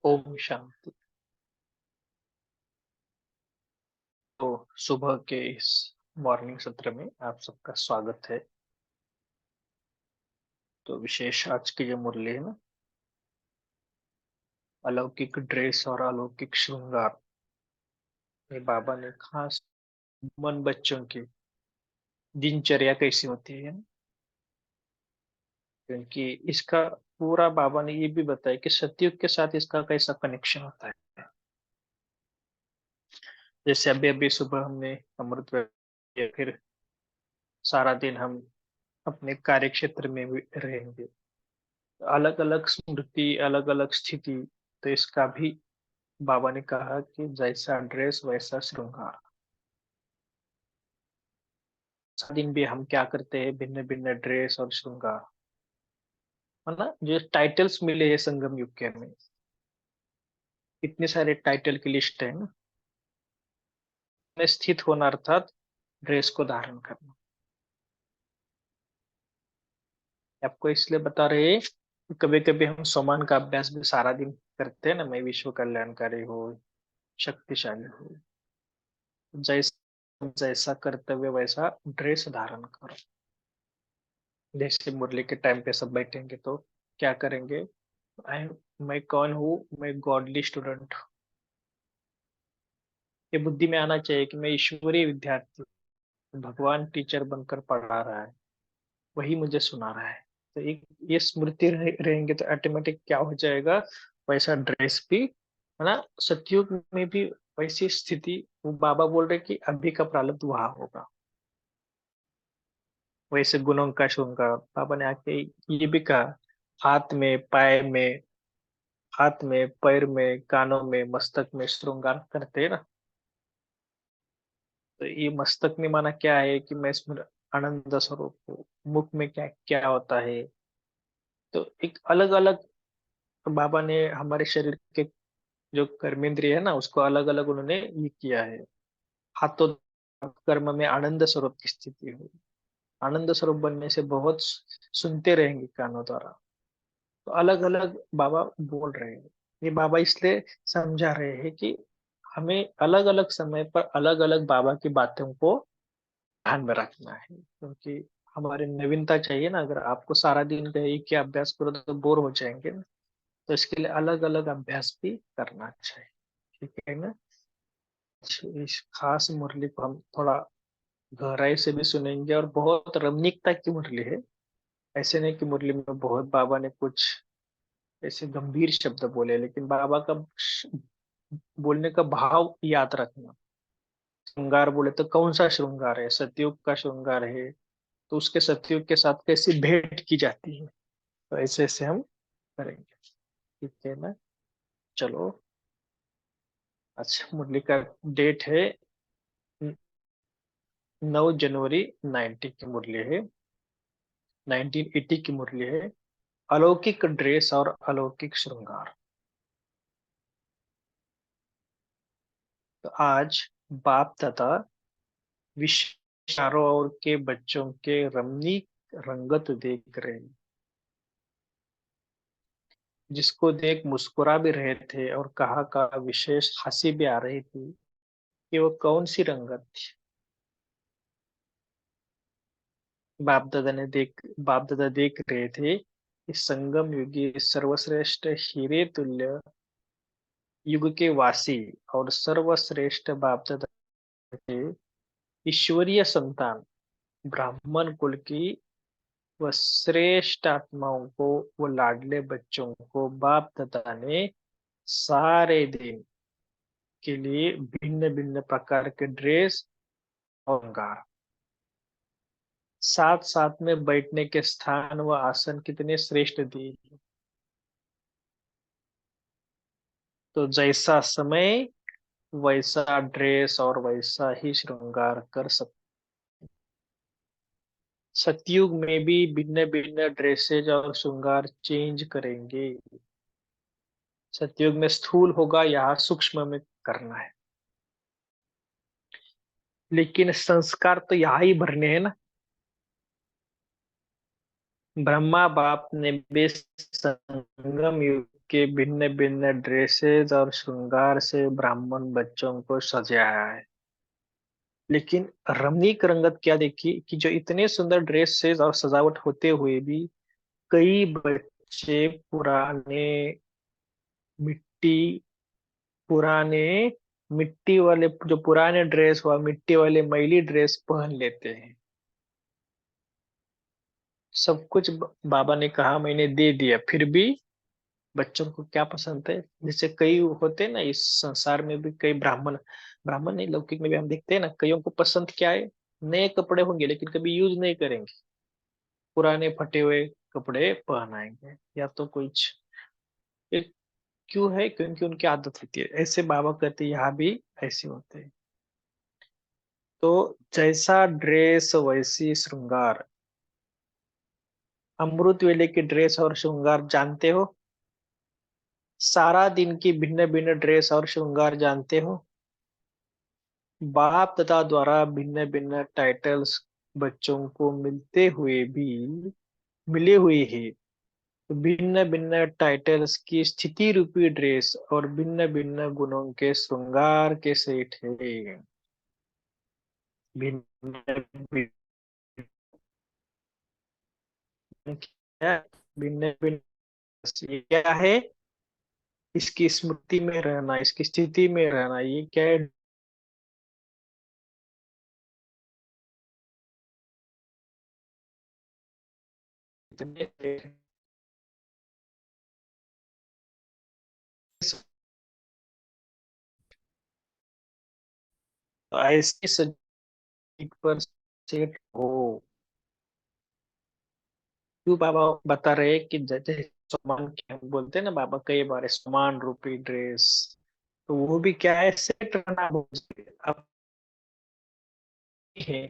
ओम शांति। तो सुबह के इस मॉर्निंग सत्र में आप सबका स्वागत है। तो विशेष आज की जो मुरली है ना, अलौकिक ड्रेस और अलौकिक श्रृंगार, ये बाबा ने खास मन बच्चों की दिनचर्या कैसी होती है ना, क्योंकि इसका पूरा बाबा ने ये भी बताया कि सतयुग के साथ इसका कैसा कनेक्शन होता है। जैसे अभी अभी सुबह हमने अमृत वेला किया, फिर सारा दिन हम अपने कार्य क्षेत्र में भी रहेंगे। अलग अलग स्मृति, अलग अलग स्थिति, तो इसका भी बाबा ने कहा कि जैसा ड्रेस वैसा श्रृंगार। दिन भी हम क्या करते हैं, भिन्न भिन्न ड्रेस और श्रृंगार, है ना। जो टाइटल्स मिले हैं संगम युग के में, इतने सारे टाइटल की लिस्ट है ना, में स्थित होना अर्थात ड्रेस को धारण करना। आपको इसलिए बता रहे हैं, कभी कभी हम समान का अभ्यास भी सारा दिन करते हैं ना, मैं विश्व कल्याणकारी हो, शक्तिशाली हो, जैसा जैसा कर्तव्य वैसा ड्रेस धारण करो। जैसे मुरली के टाइम पे सब बैठेंगे तो क्या करेंगे, आई मैं कौन हूँ, मैं गॉडली स्टूडेंट। ये बुद्धि में आना चाहिए कि मैं ईश्वरीय विद्यार्थी हूँ, भगवान टीचर बनकर पढ़ा रहा है, वही मुझे सुना रहा है। तो एक ये स्मृति रहेंगे तो ऑटोमेटिक क्या हो जाएगा, वैसा ड्रेस भी, है ना। सतयुग में भी वैसी स्थिति, वो बाबा बोल रहे कि अभी का प्रारब्ध वहां होगा। वैसे गुणों का श्रृंगार बाबा ने आके ये भी कहा, हाथ में पाय में, हाथ में पैर में कानों में मस्तक में श्रृंगार करते हैं ना। तो ये मस्तक में माना क्या है कि मैं इसमें आनंद स्वरूप हूँ, मुख में क्या क्या होता है। तो एक अलग अलग बाबा ने हमारे शरीर के जो कर्मेंद्रिय है ना, उसको अलग अलग उन्होंने ये किया है। हाथों कर्म में आनंद स्वरूप की स्थिति हो, आनंद स्वरूप बनने से बहुत सुनते रहेंगे कानों द्वारा। तो अलग अलग बाबा बोल रहे हैं। ये बाबा इसलिए समझा रहे हैं कि हमें अलग अलग समय पर अलग अलग बाबा की बातों को ध्यान में रखना है, क्योंकि हमारे नवीनता चाहिए ना। अगर आपको सारा दिन कहे कि अभ्यास करो तो बोर हो जाएंगे ना। तो इसके लिए अलग अलग अभ्यास भी करना चाहिए, ठीक है ना। इस खास मुरली को हम थोड़ा गहराई से भी सुनेंगे, और बहुत रमणीकता की मुरली है। ऐसे नहीं कि मुरली में बहुत बाबा ने कुछ ऐसे गंभीर शब्द बोले, लेकिन बाबा का बोलने का भाव याद रखना। श्रृंगार बोले तो कौन सा श्रृंगार है, सतयुग का श्रृंगार है, तो उसके सतयुग के साथ कैसी भेंट की जाती है। तो ऐसे ऐसे हम करेंगे, ठीक है ना। चलो, अच्छा, मुरली का डेट है 9 जनवरी 90 की मुरली है, 1980 की मुरली है। अलौकिक ड्रेस और अलौकिक श्रृंगार। तो आज बाप तथा विश्व चारों ओर के बच्चों के रमणीक रंगत देख रहे हैं, जिसको देख मुस्कुरा भी रहे थे और कहा का विशेष हंसी भी आ रही थी कि वो कौन सी रंगत थी। बाप दादा देख रहे थे कि संगम युगी सर्वश्रेष्ठ हीरे तुल्य युग के वासी और सर्वश्रेष्ठ बाप दादा के ईश्वरीय संतान, ब्राह्मण कुल की व श्रेष्ठ आत्माओं को, वो लाडले बच्चों को बाप दादा ने सारे दिन के लिए भिन्न भिन्न प्रकार के ड्रेस और श्रृंगार, साथ साथ में बैठने के स्थान व आसन कितने श्रेष्ठ दिए। तो जैसा समय वैसा ड्रेस और वैसा ही श्रृंगार कर सकते। सतयुग में भी भिन्न भिन्न ड्रेसेज और श्रृंगार चेंज करेंगे। सतयुग में स्थूल होगा, यहाँ सूक्ष्म में करना है, लेकिन संस्कार तो यहाँ ही भरने हैं ना। ब्रह्मा बाप ने भी संगम युग के भिन्न भिन्न ड्रेसेस और श्रृंगार से ब्राह्मण बच्चों को सजाया है। लेकिन रमणीक रंगत क्या देखी कि जो इतने सुंदर ड्रेसेस और सजावट होते हुए भी कई बच्चे मिट्टी पुराने मिट्टी वाले जो पुराने ड्रेस हुआ मिट्टी वाले मैली ड्रेस पहन लेते हैं। सब कुछ बाबा ने कहा मैंने दे दिया, फिर भी बच्चों को क्या पसंद है। जैसे कई होते हैं ना इस संसार में भी, कई ब्राह्मण ब्राह्मण नहीं, लौकिक में भी हम देखते हैं ना, कईयों को पसंद क्या है, नए कपड़े होंगे लेकिन कभी यूज नहीं करेंगे, पुराने फटे हुए कपड़े पहनाएंगे या तो कुछ। ये क्यों है? क्योंकि उनकी आदत होती है ऐसे। बाबा कहते हैं यहाँ भी ऐसे होते हैं। तो जैसा ड्रेस वैसी श्रृंगार। अमृत वेले की ड्रेस और श्रृंगार जानते हो? सारा दिन की भिन्न भिन्न ड्रेस और श्रृंगार जानते हो? बाप दादा द्वारा भिन्न भिन्न टाइटल्स बच्चों को मिले हुए हैं। भिन्न भिन्न टाइटल्स की स्थिति रूपी ड्रेस और भिन्न भिन्न गुणों के श्रृंगार के सेठ है। भिन्न भिन्न क्या? भिन्न भिन्न ये क्या है? इसकी स्मृति में रहना, इसकी स्थिति में रहना, ये क्या है? ऐसी सजीक पर सेठ हो। क्यों बाबा बता रहे हैं कि जैसे सम्मान क्या बोलते हैं ना बाबा कई बार, सम्मान रूपी ड्रेस। तो वो भी क्या है? सेट रहना अब है।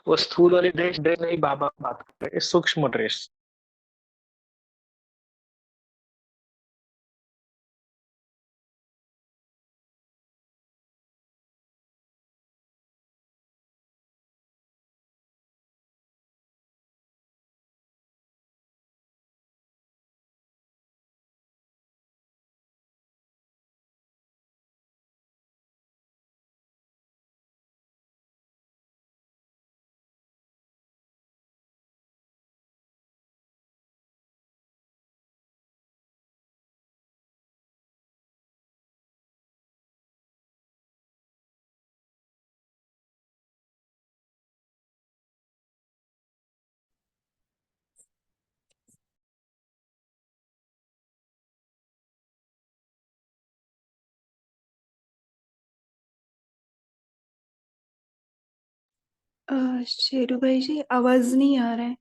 वो स्थूल वाली ड्रेस ड्रेस नहीं बाबा बात कर रहे हैं, सूक्ष्म ड्रेस। शेरू भाई जी, आवाज नहीं आ रहा है।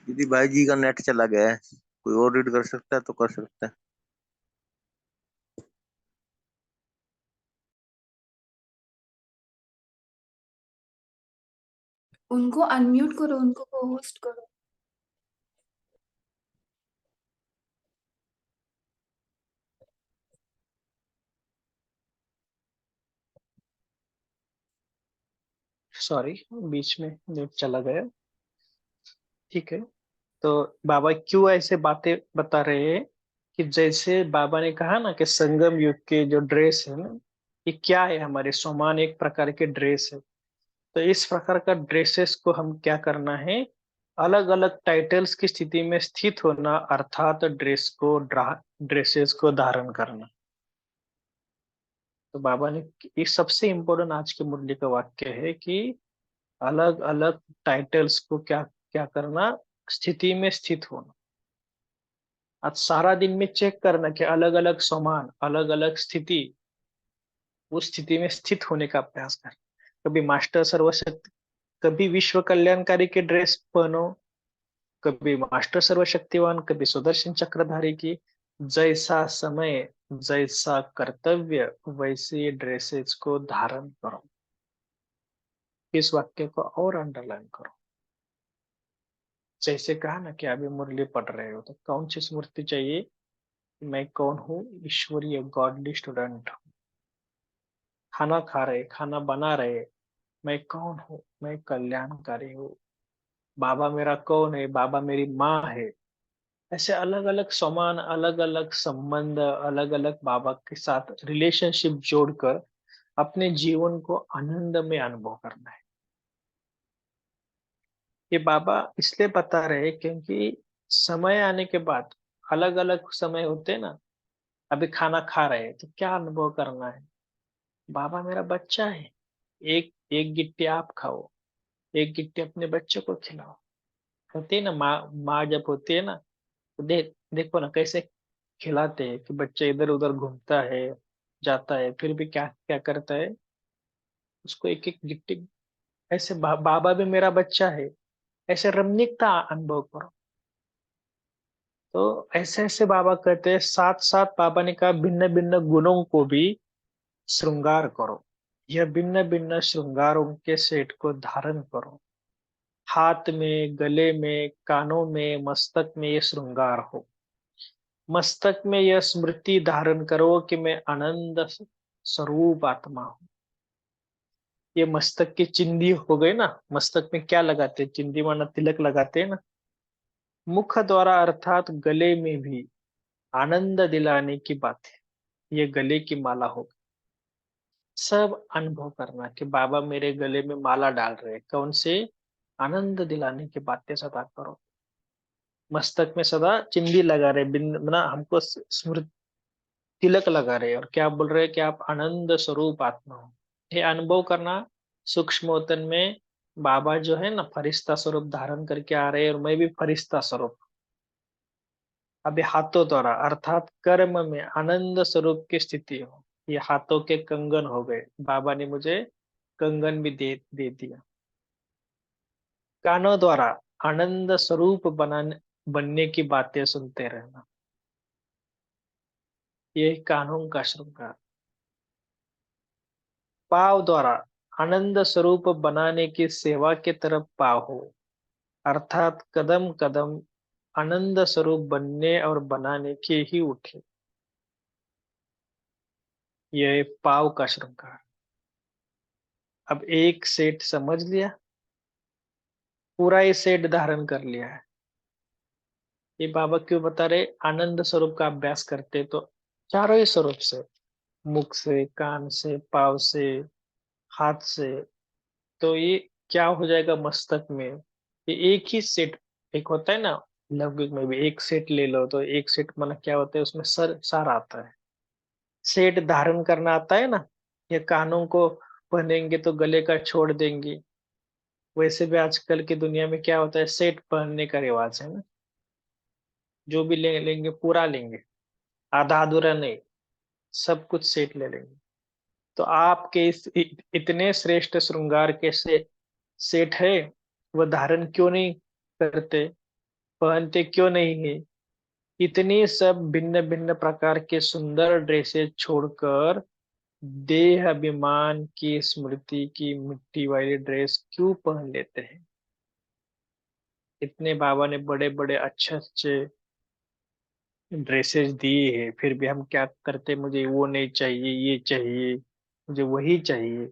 दीदी भाई जी का नेट चला गया है, कोई और रीड कर सकता है तो कर सकता है। उनको अनम्यूट करो, उनको को होस्ट करो। सॉरी, बीच में नेट चला गया। ठीक है। तो बाबा क्यों ऐसे बातें बता रहे हैं कि जैसे बाबा ने कहा ना कि संगम युग के जो ड्रेस है ना, ये क्या है? हमारे समान एक प्रकार के ड्रेस है। तो इस प्रकार का ड्रेसेस को हम क्या करना है? अलग अलग टाइटल्स की स्थिति में स्थित होना, अर्थात ड्रेसेस को धारण करना। तो बाबा ने इस सबसे इम्पोर्टेंट आज के मुरली का वाक्य है कि अलग अलग टाइटल्स को क्या क्या करना? स्थिति में स्थित होना। आज सारा दिन में चेक करना कि अलग अलग सामान, अलग अलग स्थिति, उस स्थिति में स्थित होने का अभ्यास कर। कभी मास्टर सर्वशक्ति, कभी विश्व कल्याणकारी के ड्रेस पहनो, कभी मास्टर सर्वशक्तिवान, कभी सुदर्शन चक्रधारी की। जैसा समय, जैसा कर्तव्य, वैसे ड्रेसेस को धारण करो। इस वाक्य को और अंडरलाइन करो। जैसे कहा ना कि अभी मुरली पढ़ रहे हो तो कौन सी स्मृति चाहिए कि मैं कौन हूँ, ईश्वरीय गॉडली स्टूडेंट। खाना खा रहे, खाना बना रहे, मैं कौन हूँ, मैं कल्याणकारी हूँ। बाबा मेरा कौन है, बाबा मेरी माँ है। ऐसे अलग अलग समान, अलग अलग संबंध, अलग अलग बाबा के साथ रिलेशनशिप जोड़कर अपने जीवन को आनंद में अनुभव करना है। ये बाबा इसलिए बता रहे हैं क्योंकि समय आने के बाद अलग अलग समय होते हैं ना। अभी खाना खा रहे हैं तो क्या अनुभव करना है, बाबा मेरा बच्चा है। एक एक गिट्टी आप खाओ, एक गिट्टी अपने बच्चे को खिलाओ। होती है ना माँ, माँ जब होती है ना तो देखो ना कैसे खिलाते हैं कि बच्चा इधर उधर घूमता है, जाता है, फिर भी क्या क्या करता है, उसको एक एक गिट्टी। ऐसे बाबा भी मेरा बच्चा है, ऐसे रमणीकता अनुभव करो। तो ऐसे ऐसे बाबा कहते हैं, साथ साथ बाबा ने कहा भिन्न भिन्न गुणों को भी श्रृंगार करो। यह भिन्न भिन्न श्रृंगारों के सेट को धारण करो। हाथ में, गले में, कानों में, मस्तक में ये श्रृंगार हो। मस्तक में यह स्मृति धारण करो कि मैं आनंद स्वरूप आत्मा हूँ। ये मस्तक की चिंदी हो गई ना। मस्तक में क्या लगाते हैं, चिंदी माना तिलक लगाते हैं ना। मुख द्वारा अर्थात गले में भी आनंद दिलाने की बात है। ये गले की माला हो। सब अनुभव करना कि बाबा मेरे गले में माला डाल रहे हैं, कौन से, आनंद दिलाने की बातें सदा करो। मस्तक में सदा चिंदी लगा रहे, बिंद ना हमको स्मृति तिलक लगा रहे, और क्या बोल रहे हैं कि आप आनंद स्वरूप आत्मा हो। ये अनुभव करना। सूक्ष्म वतन में बाबा जो है ना फरिश्ता स्वरूप धारण करके आ रहे हैं, और मैं भी फरिश्ता स्वरूप। अभी हाथों द्वारा अर्थात कर्म में आनंद स्वरूप की स्थिति हो। ये हाथों के कंगन हो गए, बाबा ने मुझे कंगन भी दे दिया। कानों द्वारा आनंद स्वरूप बनने की बातें सुनते रहना। ये कानों का श्रृंगार। पाव द्वारा आनंद स्वरूप बनाने की सेवा के तरफ पाव हो, अर्थात कदम कदम आनंद स्वरूप बनने और बनाने के ही उठे। यह पाव का श्रृंगार। अब एक सेट समझ लिया, पूरा ही सेट धारण कर लिया है। ये बाबा क्यों बता रहे, आनंद स्वरूप का अभ्यास करते तो चारों ही स्वरूप से, मुख से, कान से, पाव से, हाथ से, तो ये क्या हो जाएगा मस्तक में। ये एक ही सेट, एक होता है ना लौकिक में भी एक सेट ले लो तो एक सेट मतलब क्या होता है, उसमें सार आता है। सेट धारण करना आता है ना। ये कानों को पहनेंगे तो गले का छोड़ देंगे। वैसे भी आजकल की दुनिया में क्या होता है, सेट पहनने का रिवाज है ना। जो भी लेंगे पूरा लेंगे, आधा अधूरा नहीं, सब कुछ सेट ले लेंगे। तो आपके इस इतने श्रेष्ठ श्रृंगार के सेठ है, वह धारण क्यों नहीं करते, पहनते क्यों नहीं है। इतनी सब भिन्न भिन्न प्रकार के सुंदर ड्रेसेस छोड़कर देह अभिमान की स्मृति की मिट्टी वाली ड्रेस क्यों पहन लेते हैं। इतने बाबा ने बड़े बड़े अच्छे अच्छे ड्रेसेस दिए हैं, फिर भी हम क्या करते, मुझे वो नहीं चाहिए, ये चाहिए, मुझे वही चाहिए।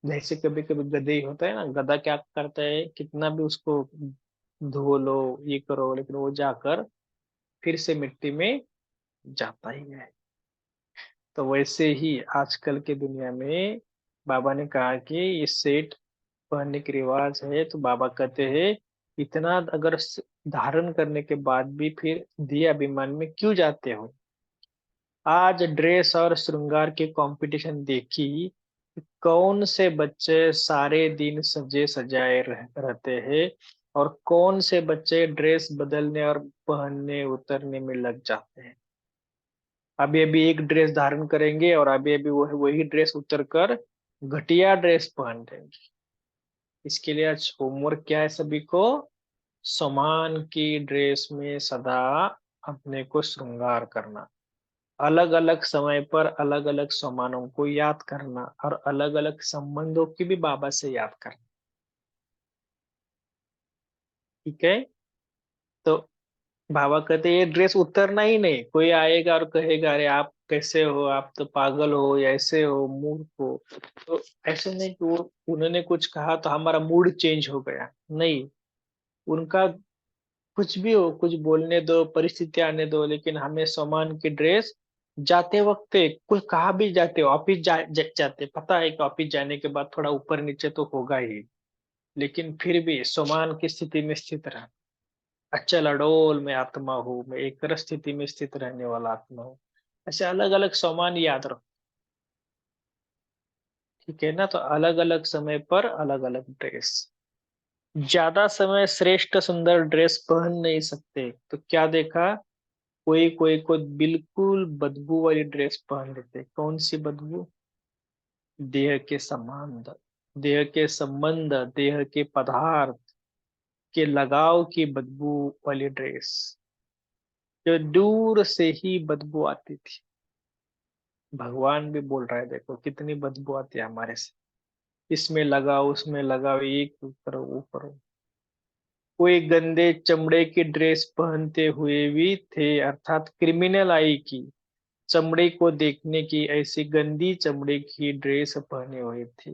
जैसे कभी कभी गधे होता है ना, गधा क्या करता है, कितना भी उसको धो लो, ये करो, लेकिन वो जाकर फिर से मिट्टी में जाता ही है। तो वैसे ही आजकल के दुनिया में बाबा ने कहा कि ये सेट पहनने के रिवाज है, तो बाबा कहते हैं इतना अगर धारण करने के बाद भी फिर दिए अभिमान में क्यों जाते हो। आज ड्रेस और श्रृंगार की कंपटीशन देखी, कौन से बच्चे सारे दिन सजे सजाए रहते हैं, और कौन से बच्चे ड्रेस बदलने और पहनने उतरने में लग जाते हैं। अभी अभी एक ड्रेस धारण करेंगे और अभी अभी वही ड्रेस उतर कर घटिया ड्रेस पहन देंगे। इसके लिए आज होमवर्क क्या है सभी को, समान की ड्रेस में सदा अपने को श्रृंगार करना। अलग अलग समय पर अलग अलग सामानों को याद करना, और अलग अलग संबंधों की भी बाबा से याद करना। ठीक है। तो बाबा कहते ये ड्रेस उतरना ही नहीं, कोई आएगा और कहेगा अरे आप कैसे हो, आप तो पागल हो या ऐसे हो, मूर्ख हो। तो ऐसे नहीं कि वो उन्होंने कुछ कहा तो हमारा मूड चेंज हो गया, नहीं। उनका कुछ भी हो, कुछ बोलने दो, परिस्थिति आने दो, लेकिन हमें सम्मान की ड्रेस जाते वक्त, कुछ कहा भी जाते हो, ऑफिस जाते, पता है कि ऑफिस जाने के बाद थोड़ा ऊपर नीचे तो होगा ही, लेकिन फिर भी सम्मान की स्थिति में स्थित रह। अचल अडोल मैं आत्मा हूँ, मैं एक स्थिति में स्थित रहने वाला आत्मा हूँ। ऐसे अलग अलग सम्मान याद रखो, ठीक है ना। तो अलग अलग समय पर अलग अलग ड्रेस। ज्यादा समय श्रेष्ठ सुंदर ड्रेस पहन नहीं सकते, तो क्या देखा, कोई कोई को बिल्कुल बदबू वाली ड्रेस पहन लेते। कौन सी बदबू? देह के संबंध, देह के संबंध, देह के पदार्थ के लगाव की बदबू वाली ड्रेस, जो दूर से ही बदबू आती थी। भगवान भी बोल रहा है देखो कितनी बदबू आती है हमारे से, इसमें लगाओ उसमें लगाओ, ये करो वो करो। कोई गंदे चमड़े की ड्रेस पहनते हुए भी थे, अर्थात क्रिमिनल आई की चमड़े को देखने की ऐसी गंदी चमड़े की ड्रेस पहने हुए थी।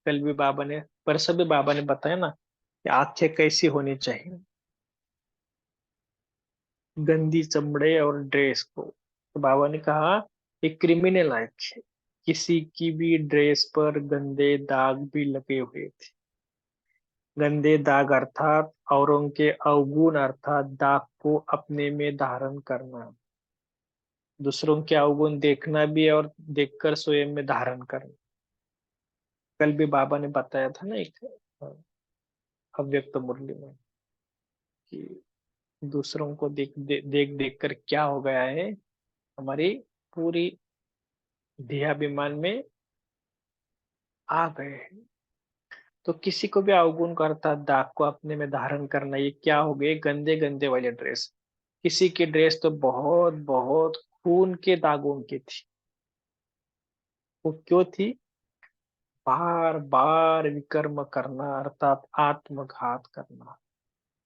कल भी बाबा ने, परसों भी बाबा ने बताया ना कि आंखें कैसी होनी चाहिए, गंदी चमड़े और ड्रेस को। तो बाबा ने कहा एक क्रिमिनल आंख है, किसी की भी ड्रेस पर गंदे दाग भी लगे हुए थे। गंदे दाग अर्थात औरों के अवगुण, अर्थात दाग को अपने में धारण करना, दूसरों के अवगुण देखना भी और देखकर स्वयं में धारण करना। कल भी बाबा ने बताया था ना एक अव्यक्त मुरली में कि दूसरों को देख देख कर क्या हो गया है, हमारी पूरी देहाभिमान में आ गए हैं। तो किसी को भी अवगुण करता, दाग को अपने में धारण करना, ये क्या हो गए, गंदे गंदे वाले ड्रेस। किसी की ड्रेस तो बहुत बहुत खून के दागों की थी। वो क्यों थी? बार बार विकर्म करना, अर्थात आत्मघात करना,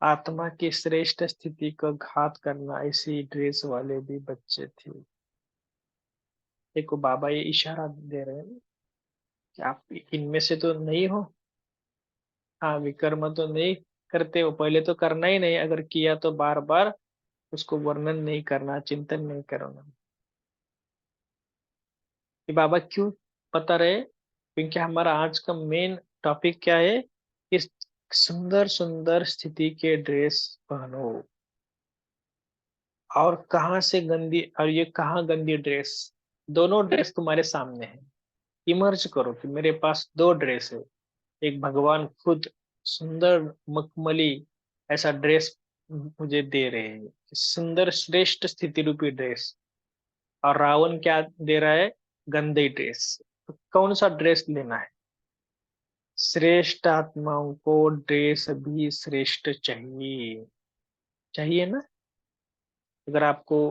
आत्मा की श्रेष्ठ स्थिति का घात करना, ऐसी ड्रेस वाले भी बच्चे थे। देखो बाबा ये इशारा दे रहे हैं कि आप इनमें से तो नहीं हो। हाँ, विकर्म तो नहीं करते हो, पहले तो करना ही नहीं, अगर किया तो बार बार उसको वर्णन नहीं करना, चिंतन नहीं करना। कि बाबा क्यों बता रहे? क्योंकि हमारा आज का मेन टॉपिक क्या है, इस सुंदर सुंदर स्थिति के ड्रेस पहनो। और कहाँ से गंदी, और ये कहाँ गंदी ड्रेस? दोनों ड्रेस तुम्हारे सामने है। इमर्ज करो कि मेरे पास दो ड्रेस है। एक भगवान खुद सुंदर मखमली ऐसा ड्रेस मुझे दे रहे हैं, सुंदर श्रेष्ठ स्थिति रूपी ड्रेस। और रावण क्या दे रहा है? गंदे ड्रेस। तो कौन सा ड्रेस लेना है? श्रेष्ठ आत्माओं को ड्रेस भी श्रेष्ठ चाहिए, चाहिए ना। अगर आपको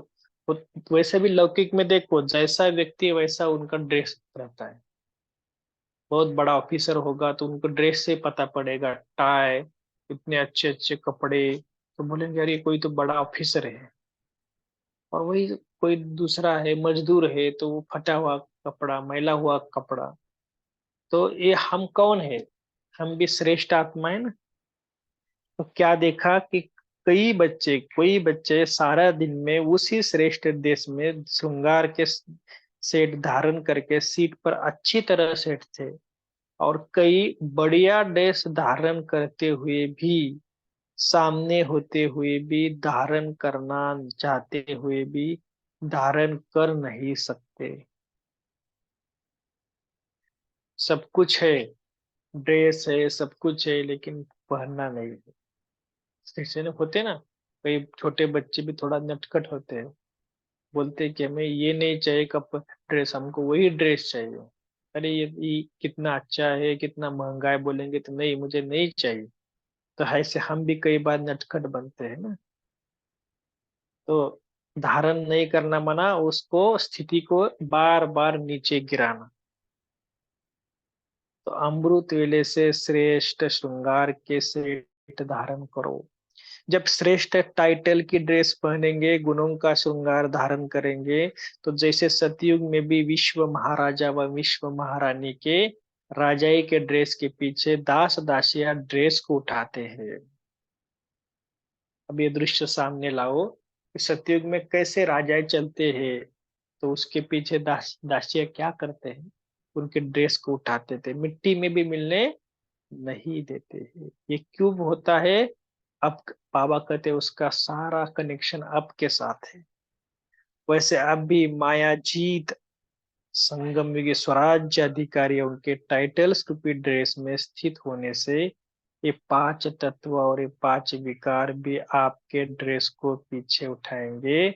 वैसे भी लौकिक में देखो, जैसा व्यक्ति है वैसा उनका ड्रेस रहता है। बहुत बड़ा ऑफिसर होगा तो उनको ड्रेस से पता पड़ेगा, टाई, इतने अच्छे अच्छे कपड़े, तो बोलेंगे अरे कोई तो बड़ा ऑफिसर है। और वही कोई दूसरा है, मजदूर है, तो वो फटा हुआ कपड़ा, मैला हुआ कपड़ा। तो ये हम कौन है? हम भी श्रेष्ठ आत्मा है ना। तो क्या देखा कि कोई बच्चे सारा दिन में उसी श्रेष्ठ देश में श्रृंगार के सेट धारण करके सीट पर अच्छी तरह सेट थे, और कई बढ़िया ड्रेस धारण करते हुए भी, सामने होते हुए भी, धारण करना चाहते हुए भी धारण कर नहीं सकते। सब कुछ है, ड्रेस है, सब कुछ है, लेकिन पहनना नहीं है। जैसे ना होते ना, कई छोटे बच्चे भी थोड़ा नटखट होते हैं, बोलते हैं कि हमें ये नहीं चाहिए कप ड्रेस, हमको वही ड्रेस चाहिए। अरे ये कितना अच्छा है, कितना महंगा है, बोलेंगे तो नहीं मुझे नहीं चाहिए। तो ऐसे हम भी कई बार नटखट बनते हैं ना। तो धारण नहीं करना मना, उसको स्थिति को बार बार नीचे गिराना। तो अमृत वेले से श्रेष्ठ श्रृंगार के सेठ धारण करो। जब श्रेष्ठ टाइटल की ड्रेस पहनेंगे, गुणों का श्रृंगार धारण करेंगे, तो जैसे सतयुग में भी विश्व महाराजा व विश्व महारानी के राजाई के ड्रेस के पीछे दास दासियां ड्रेस को उठाते हैं। अब ये दृश्य सामने लाओ कि सतयुग में कैसे राजाएं चलते हैं, तो उसके पीछे दासियां क्या करते हैं, उनके ड्रेस को उठाते थे, मिट्टी में भी मिलने नहीं देते हैं। ये क्यों होता है? अब बाबा कहते हैं उसका सारा कनेक्शन अब के साथ है। वैसे अब भी माया जीत संगम युगी स्वराज्य अधिकारी उनके टाइटल्स रूपी ड्रेस में स्थित होने से ये पांच तत्व और ये पांच विकार भी आपके ड्रेस को पीछे उठाएंगे,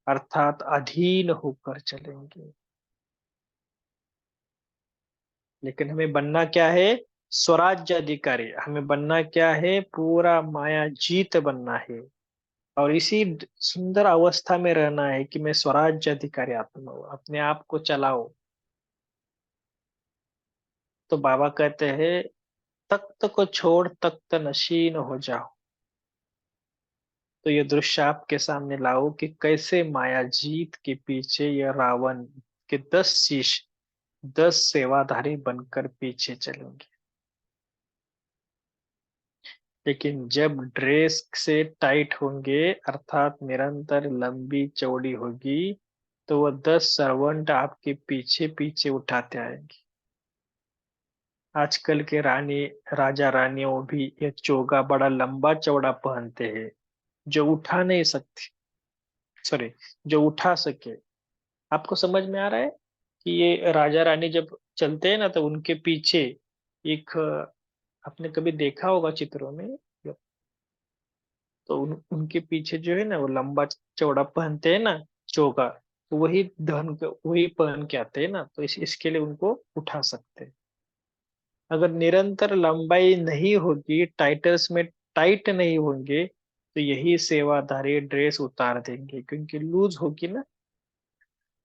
अर्थात अधीन होकर चलेंगे। लेकिन हमें बनना क्या है? स्वराज्य अधिकारी। हमें बनना क्या है? पूरा माया जीत बनना है, और इसी सुंदर अवस्था में रहना है कि मैं स्वराज्य अधिकारी आत्मा हूं, अपने आप को चलाओ। तो बाबा कहते हैं तख्त को छोड़ तख्त नशीन हो जाओ। तो ये दृश्य आपके सामने लाओ कि कैसे माया जीत के पीछे यह रावण के 10 शिष्य 10 सेवाधारी बनकर पीछे चलेंगे। लेकिन जब ड्रेस से टाइट होंगे, अर्थात निरंतर लंबी चौड़ी होगी, तो वह 10 सर्वेंट आपके पीछे पीछे उठाते आएंगे। आजकल के राजा रानियों भी ये चोगा बड़ा लंबा चौड़ा पहनते हैं, जो उठा नहीं सकते, सॉरी, जो उठा सके। आपको समझ में आ रहा है कि ये राजा रानी जब चलते हैं ना, तो उनके पीछे एक आपने कभी देखा होगा चित्रों में, तो उनके पीछे जो है ना वो लंबा चौड़ा पहनते हैं ना चोगा, तो वही पहन के आते हैं ना, तो इसके लिए उनको उठा सकते हैं। अगर निरंतर लंबाई नहीं होगी, टाइटल्स में टाइट नहीं होंगे, तो यही सेवाधारी ड्रेस उतार देंगे, क्योंकि लूज होगी ना।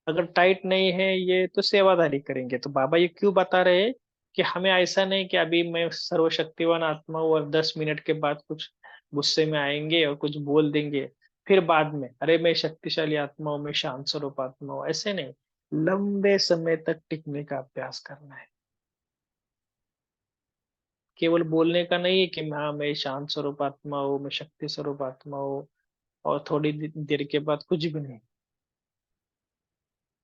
अगर टाइट नहीं है ये, तो सेवाधारी करेंगे। तो बाबा ये क्यों बता रहे हैं कि हमें ऐसा नहीं कि अभी मैं सर्वशक्तिवान आत्मा हूँ और 10 मिनट के बाद कुछ गुस्से में आएंगे और कुछ बोल देंगे, फिर बाद में अरे मैं शक्तिशाली आत्मा हूँ, मैं शांत स्वरूप आत्मा हूँ, ऐसे नहीं। लंबे समय तक टिकने का अभ्यास करना है। केवल बोलने का नहीं है कि हाँ मैं शांत स्वरूप आत्मा हूँ, मैं शक्ति स्वरूप आत्मा हूँ, और थोड़ी देर के बाद कुछ भी नहीं।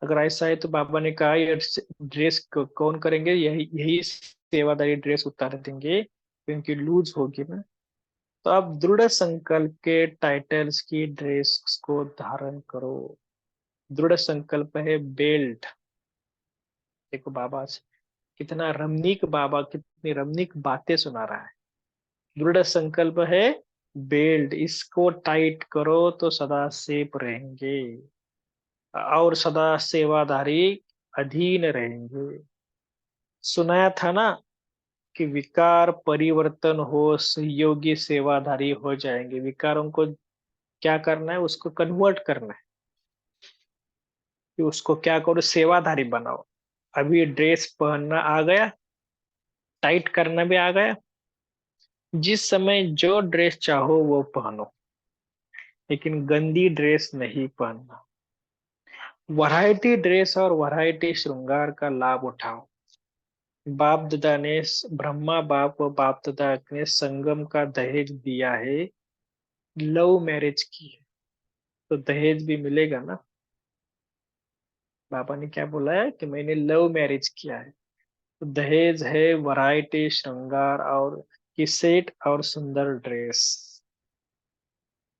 अगर ऐसा है तो बाबा ने कहा ये ड्रेस कौन करेंगे? यही यही सेवादारी ड्रेस उतार देंगे, क्योंकि लूज होगी ना। तो आप दृढ़ संकल्प के टाइटल्स की ड्रेस को धारण करो। दृढ़ संकल्प है बेल्ट। देखो बाबा से कितना रमणीक, बाबा कितनी रमणीक बातें सुना रहा है। दृढ़ संकल्प है बेल्ट, इसको टाइट करो तो सदा सेफ रहेंगे और सदा सेवाधारी अधीन रहेंगे। सुनाया था ना कि विकार परिवर्तन हो, सहयोगी सेवाधारी हो जाएंगे। विकारों को क्या करना है? उसको कन्वर्ट करना है, कि उसको क्या करो? सेवाधारी बनाओ। अभी ड्रेस पहनना आ गया, टाइट करना भी आ गया। जिस समय जो ड्रेस चाहो वो पहनो, लेकिन गंदी ड्रेस नहीं पहनना। वैरायटी ड्रेस और वैरायटी श्रृंगार का लाभ उठाओ। बाप दादा ने ब्रह्मा बाप व बाप दादा ने संगम का दहेज दिया है, लव मैरिज की है, तो दहेज भी मिलेगा ना। बाबा ने क्या बोला है कि मैंने लव मैरिज किया है, तो दहेज है वैरायटी श्रृंगार और की सेट और सुंदर ड्रेस।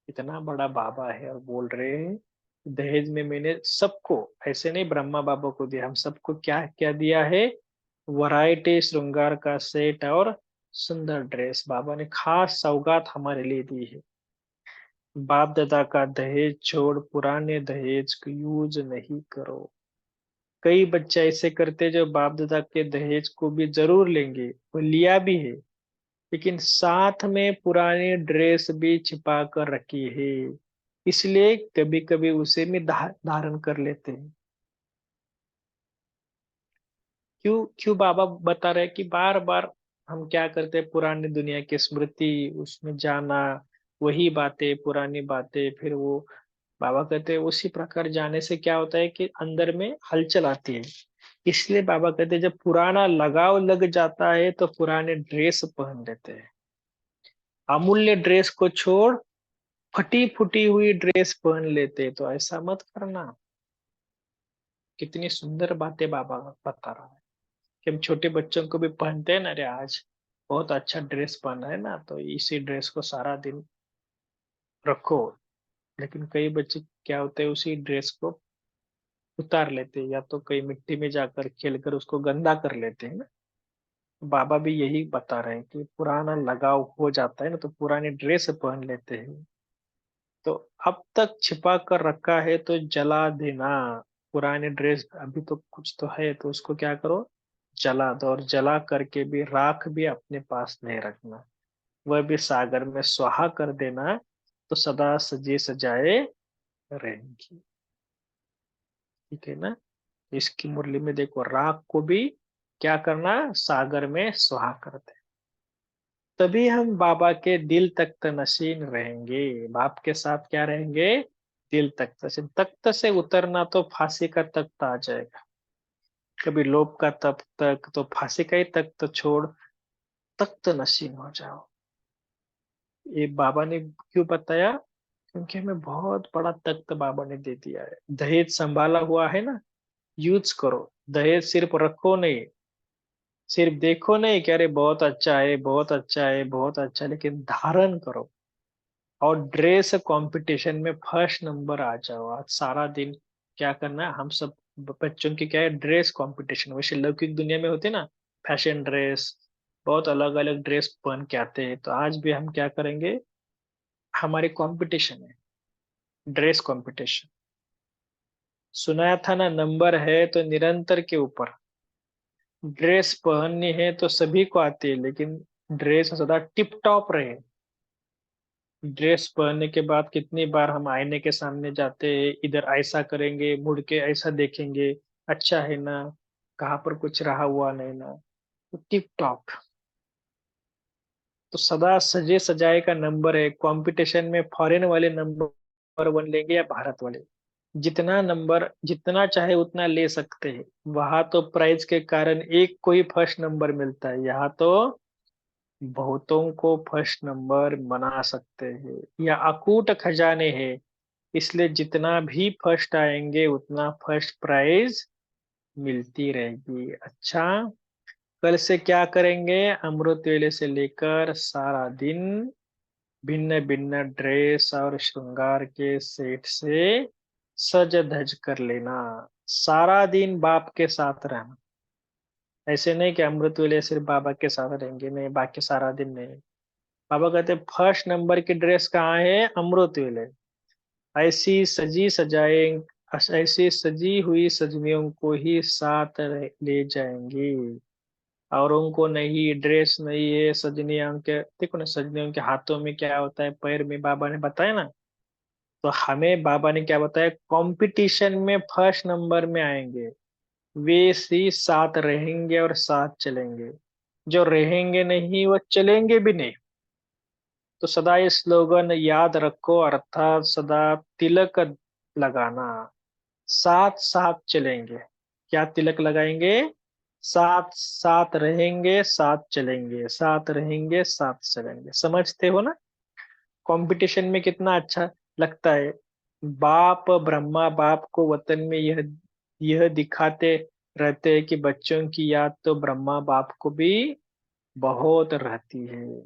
इतना बड़ा बाबा है और बोल रहे हैं दहेज में मैंने सबको, ऐसे नहीं ब्रह्मा बाबा को दिया, हम सबको क्या क्या दिया है? वैरायटी श्रृंगार का सेट और सुंदर ड्रेस। बाबा ने खास सौगात हमारे लिए दी है। बाप दादा का दहेज छोड़ पुराने दहेज को यूज नहीं करो। कई बच्चे ऐसे करते जो बाप दादा के दहेज को भी जरूर लेंगे, वो लिया भी है, लेकिन साथ में पुरानी ड्रेस भी छिपा कर रखी है, इसलिए कभी कभी उसे भी धारण कर लेते हैं। क्यों क्यों बाबा बता रहे हैं कि बार बार हम क्या करते हैं? पुरानी दुनिया की स्मृति, उसमें जाना, वही बातें, पुरानी बातें, फिर वो बाबा कहते हैं उसी प्रकार जाने से क्या होता है कि अंदर में हलचल आती है। इसलिए बाबा कहते हैं जब पुराना लगाव लग जाता है तो पुराने ड्रेस पहन लेते हैं। अमूल्य ड्रेस को छोड़ फटी फूटी हुई ड्रेस पहन लेते हैं, तो ऐसा मत करना। कितनी सुंदर बातें बाबा बता रहा है कि हम छोटे बच्चों को भी पहनते हैं ना, अरे आज बहुत अच्छा ड्रेस पहना है ना, तो इसी ड्रेस को सारा दिन रखो। लेकिन कई बच्चे क्या होते हैं, उसी ड्रेस को उतार लेते हैं, या तो कहीं मिट्टी में जाकर खेलकर उसको गंदा कर लेते हैं ना। बाबा भी यही बता रहे हैं कि पुराना लगाव हो जाता है ना, तो पुरानी ड्रेस पहन लेते हैं। तो अब तक छिपा कर रखा है तो जला देना। पुराने ड्रेस अभी तो कुछ तो है, तो उसको क्या करो, जला दो। और जला करके भी राख भी अपने पास नहीं रखना, वह भी सागर में स्वाहा कर देना, तो सदा सजे सजाए रहेंगी। ठीक है ना। इसकी मुरली में देखो, राख को भी क्या करना, सागर में स्वाहा कर दे, तभी हम बाबा के दिल तख्त नशीन रहेंगे। बाप के साथ क्या रहेंगे, दिल तख्त नशीन। तख्त से उतरना तो फांसी का तख्त आ जाएगा। कभी लोभ का तख्त, तो फांसी का ही तख्त छोड़ तख्त नशीन हो जाओ। ये बाबा ने क्यों बताया, क्योंकि हमें बहुत बड़ा तख्त बाबा ने दे दिया है। दहेज संभाला हुआ है ना, यूज करो। दहेज सिर्फ रखो नहीं, सिर्फ देखो नहीं कि अरे बहुत अच्छा है, बहुत अच्छा है, बहुत अच्छा है, लेकिन धारण करो। और ड्रेस कंपटीशन में फर्स्ट नंबर आ जाओ। आज सारा दिन क्या करना है, हम सब बच्चों की क्या है, ड्रेस कंपटीशन। वैसे लौकिक दुनिया में होते ना, फैशन ड्रेस, बहुत अलग अलग ड्रेस पहन के आते हैं। तो आज भी हम क्या करेंगे, हमारी कंपटीशन है, ड्रेस कंपटीशन। सुनाया था ना, नंबर है तो निरंतर के ऊपर। ड्रेस पहननी है तो सभी को आती है, लेकिन ड्रेस सदा टिप टॉप रहे। ड्रेस पहनने के बाद कितनी बार हम आईने के सामने जाते हैं, इधर ऐसा करेंगे, मुड़ के ऐसा देखेंगे, अच्छा है ना, कहाँ पर कुछ रहा हुआ नहीं ना, तो टिप टॉप। तो सदा सजे सजाए का नंबर है। कंपटीशन में फॉरेन वाले नंबर वन लेंगे या भारत वाले, जितना नंबर जितना चाहे उतना ले सकते हैं। वहां तो प्राइज के कारण एक को ही फर्स्ट नंबर मिलता है, यहाँ तो बहुतों को फर्स्ट नंबर बना सकते हैं। या अकूट खजाने हैं, इसलिए जितना भी फर्स्ट आएंगे उतना फर्स्ट प्राइज मिलती रहेगी। अच्छा, कल से क्या करेंगे, अमृत वेले से लेकर सारा दिन भिन्न भिन्न ड्रेस और श्रृंगार के सेट से सज धज कर लेना। सारा दिन बाप के साथ रहना। ऐसे नहीं कि अमृत वेले सिर्फ बाबा के साथ रहेंगे, नहीं, बाकी सारा दिन नहीं। बाबा कहते फर्स्ट नंबर की ड्रेस कहाँ है, अमृत वेले। ऐसी सजी सजाए, ऐसी सजी हुई सजनियों को ही साथ ले जाएंगे। और उनको नहीं, ड्रेस नहीं है, सजनियों के देखो ना, सजनियों के हाथों में क्या होता है, पैर में, बाबा ने बताया ना। तो हमें बाबा ने क्या बताया, कंपटीशन में फर्स्ट नंबर में आएंगे वे ही साथ रहेंगे और साथ चलेंगे। जो रहेंगे नहीं वो चलेंगे भी नहीं। तो सदा ये स्लोगन याद रखो, अर्थात सदा तिलक लगाना। साथ साथ चलेंगे, क्या तिलक लगाएंगे, साथ साथ रहेंगे, साथ चलेंगे, साथ रहेंगे, साथ चलेंगे। समझते हो ना। कंपटीशन में कितना अच्छा लगता है। बाप ब्रह्मा बाप को वतन में यह दिखाते रहते हैं कि बच्चों की याद तो ब्रह्मा बाप को भी बहुत रहती है।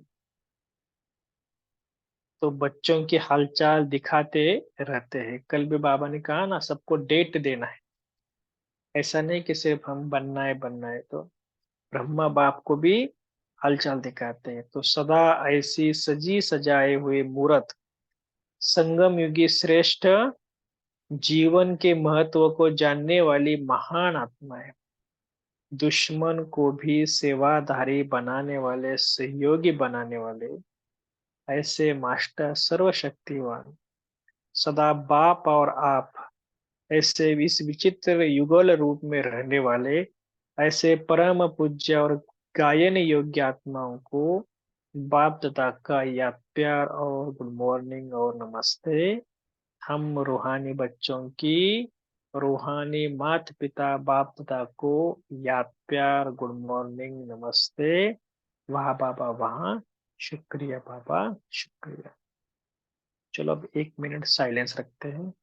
तो बच्चों की हालचाल दिखाते रहते हैं। कल भी बाबा ने कहा ना, सबको डेट देना है। ऐसा नहीं कि सिर्फ हम बनना है। तो ब्रह्मा बाप को भी हालचाल दिखाते हैं। तो सदा ऐसी सजी सजाए हुए मूरत, संगम युगी श्रेष्ठ, जीवन के महत्व को जानने वाली महान आत्मा है। दुश्मन को भी सेवाधारी बनाने वाले, सहयोगी बनाने वाले ऐसे मास्टर सर्वशक्तिवान, सदा बाप और आप ऐसे इस विचित्र युगल रूप में रहने वाले, ऐसे परम पूज्य और गायन योग्य आत्माओं को बाप दादा का याद, प्यार और गुड मॉर्निंग और नमस्ते। हम रूहानी बच्चों की रूहानी माता पिता बाप दादा को याद, प्यार, गुड मॉर्निंग, नमस्ते। वाह बाबा वाह, शुक्रिया बाबा शुक्रिया। चलो अब 1 मिनट साइलेंस रखते हैं।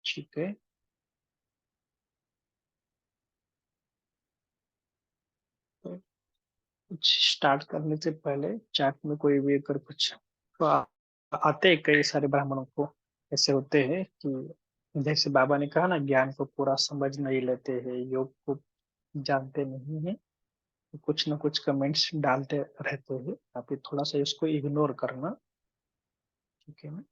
ठीक है, तो कुछ स्टार्ट करने से पहले चैट में कोई भी अगर कुछ तो आते हैं, कई सारे ब्राह्मणों को ऐसे होते हैं कि जैसे बाबा ने कहा ना, ज्ञान को पूरा समझ नहीं लेते हैं, योग को जानते नहीं है, तो कुछ ना कुछ कमेंट्स डालते रहते हैं। आप ये थोड़ा सा इसको इग्नोर करना, ठीक है ना?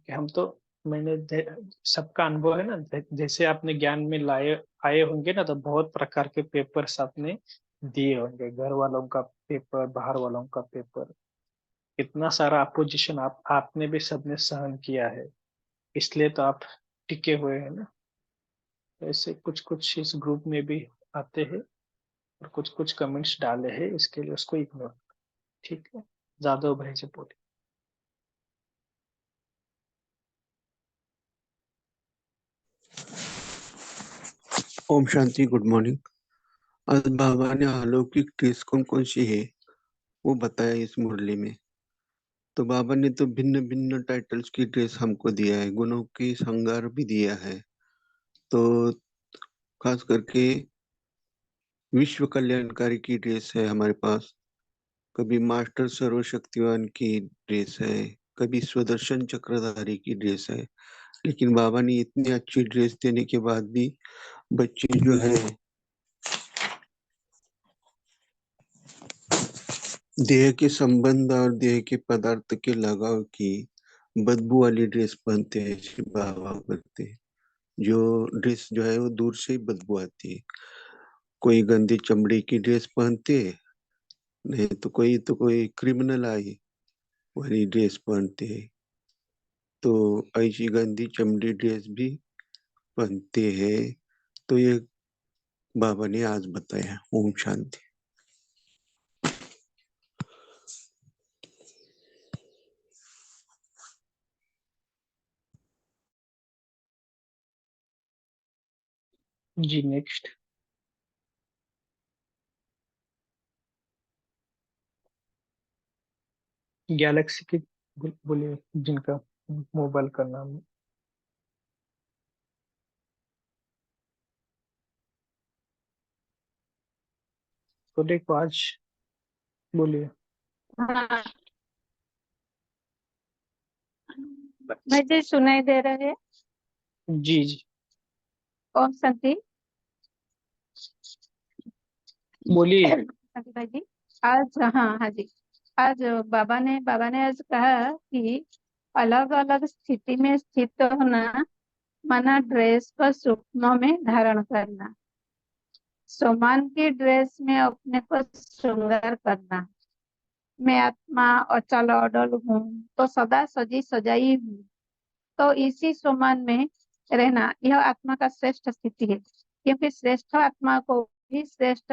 कि हम तो सबका अनुभव है ना, जैसे आपने ज्ञान में लाए आए होंगे ना, तो बहुत प्रकार के पेपर्स आपने दिए होंगे, घर वालों का पेपर, बाहर वालों का पेपर, इतना सारा अपोजिशन आपने भी सबने सहन किया है, इसलिए तो आप टिके हुए हैं ना। तो ऐसे कुछ कुछ इस ग्रुप में भी आते हैं और कुछ कुछ कमेंट्स डाले हैं, इसके लिए उसको इग्नोर, ठीक है? जादव भाई से बोलिए। Om Shanti, good morning. आज बाबा ने अलौकिक ड्रेस कौन कौन सी है वो बताया इस मुरली में। तो बाबा ने तो भिन्न भिन्न टाइटल्स की ड्रेस हमको दिया है, गुणों की श्रृंगार भी दिया है। तो खास करके विश्व कल्याणकारी की ड्रेस है हमारे पास, कभी मास्टर सर्वशक्तिवान की ड्रेस है, कभी स्वदर्शन चक्रधारी की ड्रेस है। लेकिन बाबा ने इतनी अच्छी ड्रेस देने के बाद भी बच्चे जो है देह के संबंध और देह के पदार्थ के लगाव की बदबू वाली ड्रेस पहनते हैं, श्री बाबा करते हैं। जो ड्रेस जो है वो दूर से ही बदबू आती है। कोई गंदी चमड़ी की ड्रेस पहनते हैं, नहीं तो कोई क्रिमिनल आई वाली ड्रेस पहनते हैं। तो ऐसी गंदी चमड़ी ड्रेस भी पहनते हैं। तो ये बाबा ने आज बताया। ओम शांति। जी नेक्स्ट। गैलेक्सी की बोलिए, जिनका मोबाइल का नाम है। तो देखो आज बोलिए। हाँ, मुझे सुनाई दे रहा है। जी जी। ओम शांति। बोलिए। हाँ जी, आज हाँ जी, आज बाबा ने आज कहा कि अलग अलग स्थिति में स्थित होना माना ड्रेस को सूक्ष्म में धारण करना, समान की ड्रेस में अपने को श्रृंगार करना। मैं आत्मा अचल अडल हूँ तो सदा सजी सजाई हूँ, तो इसी समान में रहना यह आत्मा का श्रेष्ठ स्थिति है, क्योंकि श्रेष्ठ आत्मा को भी श्रेष्ठ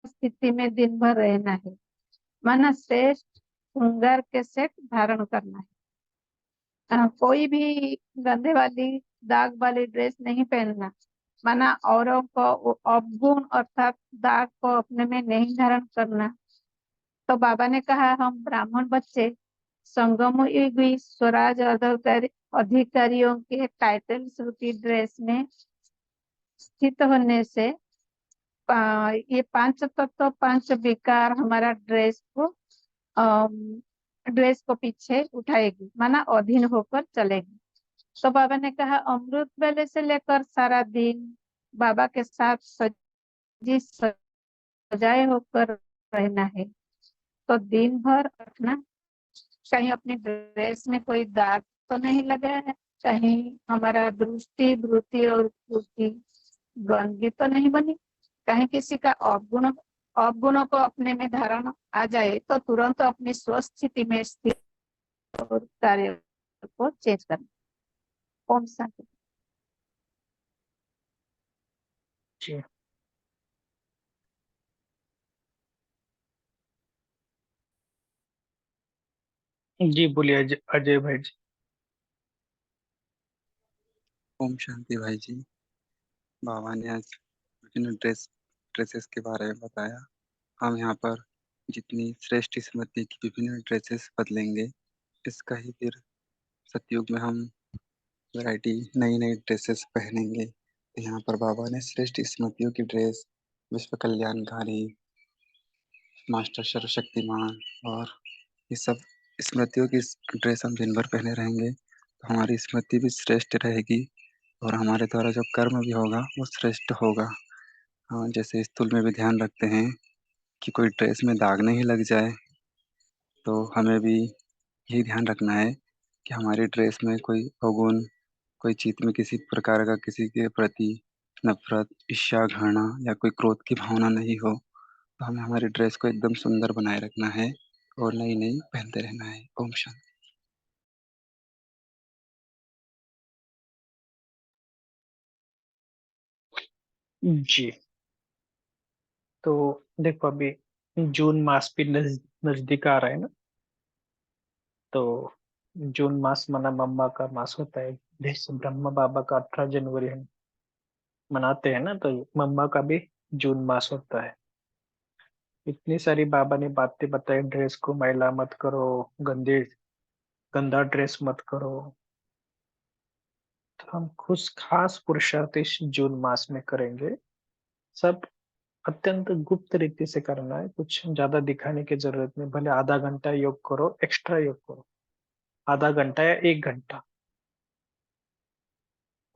स्थिति में दिन भर रहना है, माना श्रेष्ठ श्रृंगार के सेट धारण करना है। कोई भी गंदे वाली दाग वाली ड्रेस नहीं पहनना, माना औरों को अवगुण अर्थात दाग को अपने में नहीं धारण करना। तो बाबा ने कहा हम ब्राह्मण बच्चे संगम युगी स्वराज अधिकारियों के टाइटल की ड्रेस में स्थित होने से ये पांच तत्व पांच विकार हमारा ड्रेस को पीछे उठाएगी, माना अधीन होकर चलेगी। तो बाबा ने कहा अमृत वेले से लेकर सारा दिन बाबा के साथ सजी सजाए होकर रहना है। तो दिन भर रखना, कहीं अपनी ड्रेस में कोई दाग तो नहीं लगा है, कहीं हमारा दृष्टि वृत्ति और पूर्ति गंदगी तो नहीं बनी, कहीं किसी का अवगुणों को अपने में धारण आ जाए तो तुरंत अपनी स्वस्थिति में स्थित और कार्य को चेंज करना। ओम शांति। जी जी बोलिए अजय भाई जी। ओम शांति भाई जी। बाबा ने आज विभिन्न ड्रेसेस के बारे में बताया। हम यहाँ पर जितनी श्रेष्ठ स्मृति की विभिन्न ड्रेसेस बदलेंगे, इसका ही फिर सतयुग में हम वैरायटी नई नई ड्रेसेस पहनेंगे। तो यहाँ पर बाबा ने श्रेष्ठ स्मृतियों की ड्रेस, विश्व कल्याणकारी, मास्टर सर्वशक्तिमान और ये सब स्मृतियों की ड्रेस हम दिन भर पहने रहेंगे तो हमारी स्मृति भी श्रेष्ठ रहेगी और हमारे द्वारा जो कर्म भी होगा वो श्रेष्ठ होगा। हाँ, जैसे स्थूल में भी ध्यान रखते हैं कि कोई ड्रेस में दाग नहीं लग जाए, तो हमें भी यही ध्यान रखना है कि हमारी ड्रेस में कोई अवगुण, कोई चित्त में किसी प्रकार का किसी के प्रति नफरत, ईर्ष्या, घृणा या कोई क्रोध की भावना नहीं हो। तो हमें हमारी ड्रेस को एकदम सुंदर बनाए रखना है और नई नई पहनते रहना है। ओम शांति। जी तो देखो अभी जून मास भी नजदीक आ रहा है ना, तो जून मास मना मम्मा का मास होता है, जैसे ब्रह्मा बाबा का 18 जनवरी हम मनाते हैं ना, तो मम्मा का भी जून मास होता है। इतनी सारी बाबा ने बातें बताई, ड्रेस को मैला मत करो, गंदा ड्रेस मत करो। तो हम खुद खास पुरुषार्थ इस जून मास में करेंगे। सब अत्यंत गुप्त रीति से करना है, कुछ ज्यादा दिखाने की जरूरत नहीं। भले आधा घंटा योग करो, एक्स्ट्रा योग करो, आधा घंटा या 1 घंटा,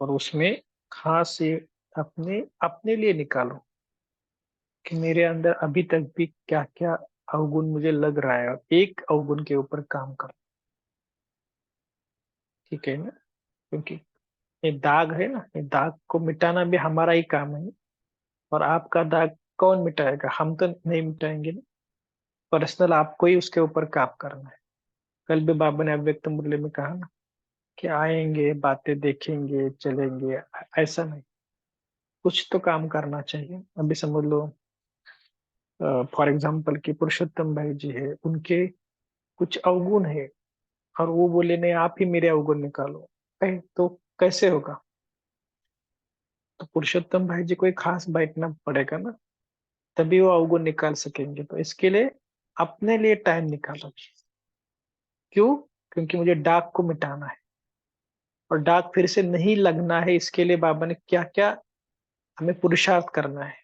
और उसमें खास ये अपने अपने लिए निकालो कि मेरे अंदर अभी तक भी क्या क्या अवगुण मुझे लग रहा है, और एक अवगुण के ऊपर काम करो। ठीक है ना, क्योंकि ये दाग है ना, ये दाग को मिटाना भी हमारा ही काम है। और आपका दाग कौन मिटाएगा? हम तो नहीं मिटाएंगे ना। पर्सनल आपको ही उसके ऊपर काम करना है। कल भी बाबा ने अव्यक्त मुरली में कहा ना कि आएंगे, बातें देखेंगे, चलेंगे, ऐसा नहीं, कुछ तो काम करना चाहिए। अभी समझ लो फॉर एग्जाम्पल कि पुरुषोत्तम भाई जी है, उनके कुछ अवगुण है, और वो बोले नहीं आप ही मेरे अवगुण निकालो, तो कैसे होगा? तो पुरुषोत्तम भाई जी को एक खास बैठना पड़ेगा ना, तभी वो अवगुण निकाल सकेंगे। तो इसके लिए अपने लिए टाइम निकालो। क्यों? क्योंकि मुझे डाक को मिटाना है, और डाक फिर से नहीं लगना है। इसके लिए बाबा ने क्या क्या हमें पुरुषार्थ करना है।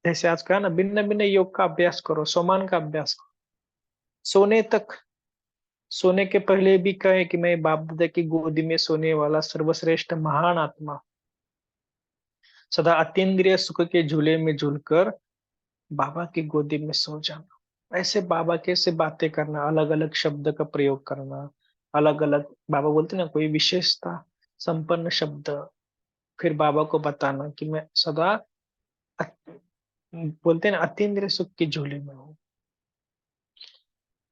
जैसे आज कहा ना, भिन्न भिन्न योग का अभ्यास करो, सोमान का अभ्यास करो, सोने तक। सोने के पहले भी कहे कि मैं बाप दादा की गोदी में सोने वाला सर्वश्रेष्ठ महान आत्मा, सदा अतीन्द्रिय सुख के झूले में झूलकर बाबा की गोदी में सो जाना, ऐसे बाबा के से बातें करना, अलग अलग शब्द का प्रयोग करना, अलग अलग बाबा बोलते ना कोई विशेषता संपन्न शब्द, फिर बाबा को बताना कि मैं सदा अत- बोलते हैं ना अतीन्द्रिय सुख की झोली में हूँ।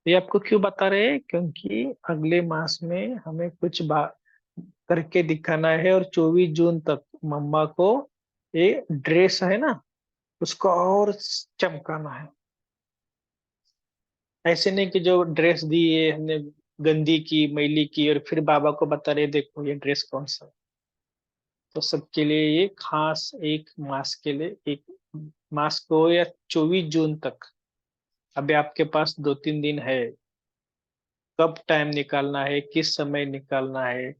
ये आपको क्यों बता रहे हैं? क्योंकि अगले मास में हमें कुछ करके दिखाना है, और 24 जून तक मम्मा को ये ड्रेस है ना उसको और चमकाना है। ऐसे नहीं कि जो ड्रेस दी है हमने गंदी की मैली की और फिर बाबा को बता रहे देखो ये ड्रेस कौन सा है। तो सबके लिए ये खास एक मास के लिए एक मास को, या 24 जून तक अभी आपके पास 2-3 दिन है, कब टाइम निकालना है, किस समय निकालना है,